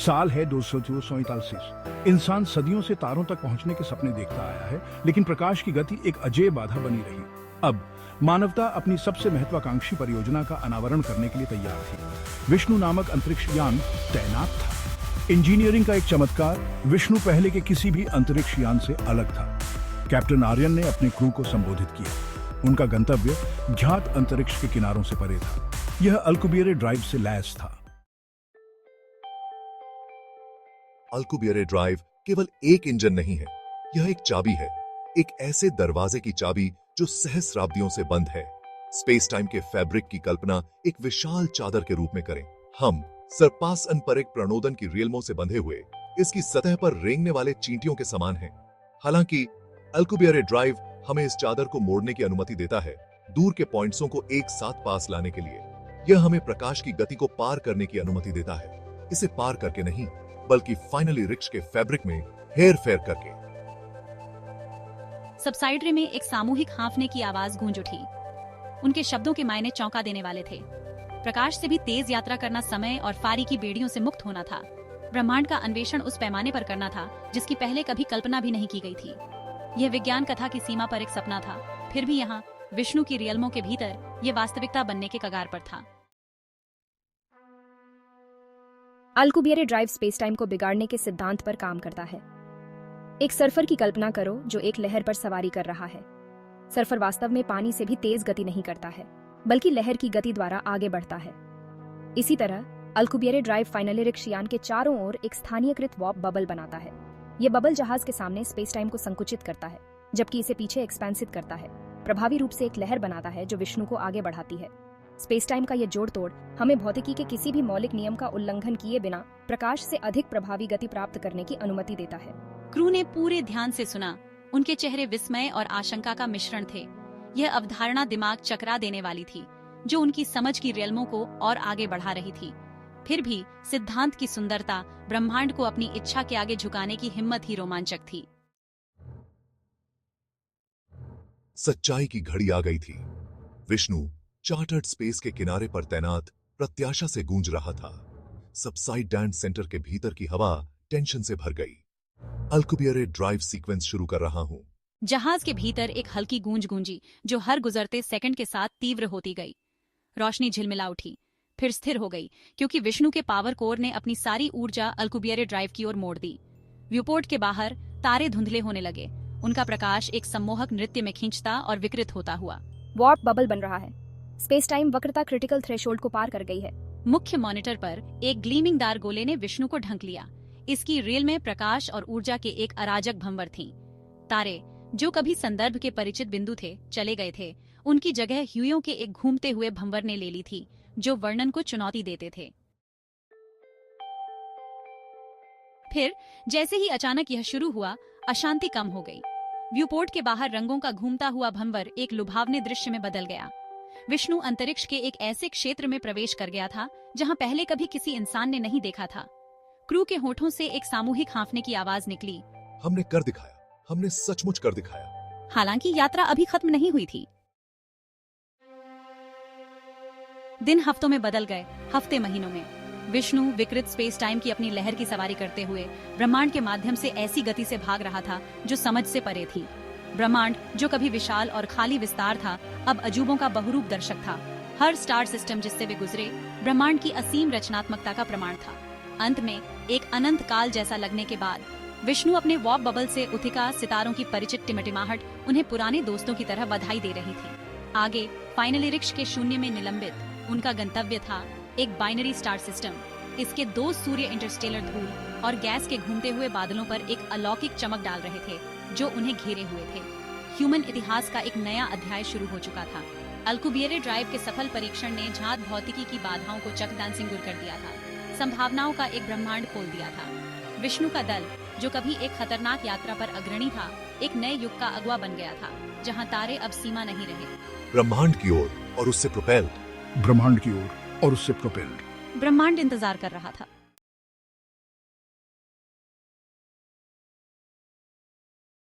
साल है 247। इंसान सदियों से तारों तक पहुंचने के सपने देखता आया है, लेकिन प्रकाश की गति एक अजय बाधा बनी रही। अब मानवता अपनी सबसे महत्वाकांक्षी परियोजना का अनावरण करने के लिए तैयार थी। विष्णु नामक अंतरिक्ष यान तैनात था। इंजीनियरिंग का एक चमत्कार, विष्णु पहले के किसी भी अंतरिक्ष यान से अलग था। कैप्टन आर्यन ने अपने क्रू को संबोधित किया। उनका गंतव्य ज्ञात अंतरिक्ष के किनारों से परे था। यह अल्कुबियरे ड्राइव से लैस था। अल्कुबियरे ड्राइव केवल एक इंजन नहीं है, यह एक चाबी है, एक ऐसे दरवाजे की चाबी जो सहस्राब्दियों से बंद है। स्पेस टाइम के फैब्रिक की कल्पना एक विशाल चादर के रूप में करें। हम सरपास अनपरिक प्रणोदन की रेलमों से बंधे हुए इसकी सतह पर रेंगने वाले चींटियों के समान हैं। हालांकि अल्कुबियरे ड्राइव हमें इस चादर को मोड़ने की अनुमति देता है, दूर के पॉइंट्सों को एक साथ पास लाने के लिए। यह हमें प्रकाश की गति को पार करने की अनुमति देता है, इसे पार करके नहीं, बल्कि फाइनली रिक्श के फैब्रिक में हेर फेर करके। सबसाइडरी में एक सामूहिक हांफने की आवाज गूंज उठी। उनके शब्दों के मायने चौंका देने वाले थे। प्रकाश से भी तेज यात्रा करना, समय और फारी की बेड़ियों से मुक्त होना था। ब्रह्मांड का अन्वेषण उस पैमाने पर करना था जिसकी पहले कभी कल्पना भी नहीं की गई थी। यह विज्ञान कथा की सीमा पर एक सपना था, फिर भी यहाँ विष्णु की रियल्मों के भीतर यह वास्तविकता बनने के कगार पर था। अल्कुबियरे ड्राइव स्पेस टाइम को बिगाड़ने के सिद्धांत पर काम करता है। एक सर्फर की कल्पना करो जो एक लहर पर सवारी कर रहा है। सर्फर वास्तव में पानी से भी तेज गति नहीं करता है, बल्कि लहर की गति द्वारा आगे बढ़ता है। इसी तरह अल्कुबियरे ड्राइव फाइनली रिक्श यान के चारों ओर एक स्थानीयकृत वॉर्प बबल बनाता है। यह बबल जहाज के सामने स्पेस टाइम को संकुचित करता है, जबकि इसे पीछे एक्सपेंसित करता है। प्रभावी रूप से एक लहर बनाता है जो विष्णु को आगे बढ़ाती है। स्पेस टाइम का यह जोड़ तोड़ हमें भौतिकी के किसी भी मौलिक नियम का उल्लंघन किए बिना प्रकाश से अधिक प्रभावी गति प्राप्त करने की अनुमति देता है। क्रू ने पूरे ध्यान से सुना। उनके चेहरे विस्मय और आशंका का मिश्रण थे। यह अवधारणा दिमाग चकरा देने वाली थी, जो उनकी समझ की रेलमों को और आगे बढ़ा रही थी। फिर भी सिद्धांत की सुंदरता, ब्रह्मांड को अपनी इच्छा के आगे झुकाने की हिम्मत ही रोमांचक थी। सच्चाई की घड़ी आ गई थी। विष्णु चार्टर्ड स्पेस के किनारे पर तैनात प्रत्याशा से गूंज रहा था। सबसाइडेंट सेंटर के भीतर की हवा टेंशन से भर गई। अल्कुबियरे ड्राइव सीक्वेंस शुरू कर रहा हूं। जहाज के भीतर एक हल्की गूंज गूंजी, जो हर गुजरते सेकंड के साथ तीव्र होती गई। रोशनी झिलमिला उठी, फिर स्थिर हो गई, क्योंकि विष्णु के पावर कोर ने अपनी सारी ऊर्जा अल्कुबियरे ड्राइव की ओर मोड़ दी। व्यूपोर्ट के बाहर तारे धुंधले होने लगे। उनका प्रकाश एक सम्मोहक नृत्य में खींचता और विकृत होता हुआ। वॉर्प बबल बन रहा है। स्पेस टाइम वक्रता क्रिटिकल थ्रेशोल्ड को पार कर गई है। मुख्य मॉनिटर पर एक ग्लीमिंग दार गोले ने विष्णु को ढंक लिया। इसकी रेल में प्रकाश और ऊर्जा के एक अराजक भंवर थी। तारे, जो कभी संदर्भ के परिचित बिंदु थे, चले गए थे। उनकी जगह ह्यूयों के एक घूमते हुए भंवर ने ले ली थी, जो वर्णन को चुनौती देते थे। फिर जैसे ही अचानक यह शुरू हुआ, अशांति कम हो गई। व्यूपोर्ट के बाहर रंगों का घूमता हुआ भंवर एक लुभावने दृश्य में बदल गया। विष्णु अंतरिक्ष के एक ऐसे क्षेत्र में प्रवेश कर गया था जहां पहले कभी किसी इंसान ने नहीं देखा था। क्रू के होठों से एक सामूहिक हांफने की आवाज निकली। हमने कर दिखाया, हमने सचमुच कर दिखाया। हालांकि यात्रा अभी खत्म नहीं हुई थी। दिन हफ्तों में बदल गए, हफ्ते महीनों में। विष्णु विकृत स्पेस टाइम की अपनी लहर की सवारी करते हुए ब्रह्मांड के माध्यम से ऐसी गति से भाग रहा था जो समझ से परे थी। ब्रह्मांड, जो कभी विशाल और खाली विस्तार था, अब अजूबों का बहुरूप दर्शक था। हर स्टार सिस्टम जिससे वे गुजरे, ब्रह्मांड की असीम रचनात्मकता का प्रमाण था। अंत में एक अनंत काल जैसा लगने के बाद विष्णु अपने वॉर्प बबल से उथिका सितारों की परिचित टिमटिमाहट उन्हें पुराने दोस्तों की तरह बधाई दे रही थी। आगे फाइनली रिक्श के शून्य में निलंबित उनका गंतव्य था एक बाइनरी स्टार सिस्टम। इसके दो सूर्य इंटरस्टेलर धूल और गैस के घूमते हुए बादलों पर एक अलौकिक चमक डाल रहे थे, जो उन्हें घेरे हुए थे। ह्यूमन इतिहास का एक नया अध्याय शुरू हो चुका था। अल्कुबियरे ड्राइव के सफल परीक्षण ने झात भौतिकी की बाधाओं को चकदानसिंगुर कर दिया था। संभावनाओं का एक ब्रह्मांड खोल दिया था। विष्णु का दल, जो कभी एक खतरनाक यात्रा पर अग्रणी था, एक नए युग का अगुवा बन गया था, जहां तारे अब सीमा नहीं रहे। ब्रह्मांड की ओर और उससे प्रोपेल्ड। ब्रह्मांड की ओर और उससे प्रोपेल्ड। ब्रह्मांड इंतजार कर रहा था।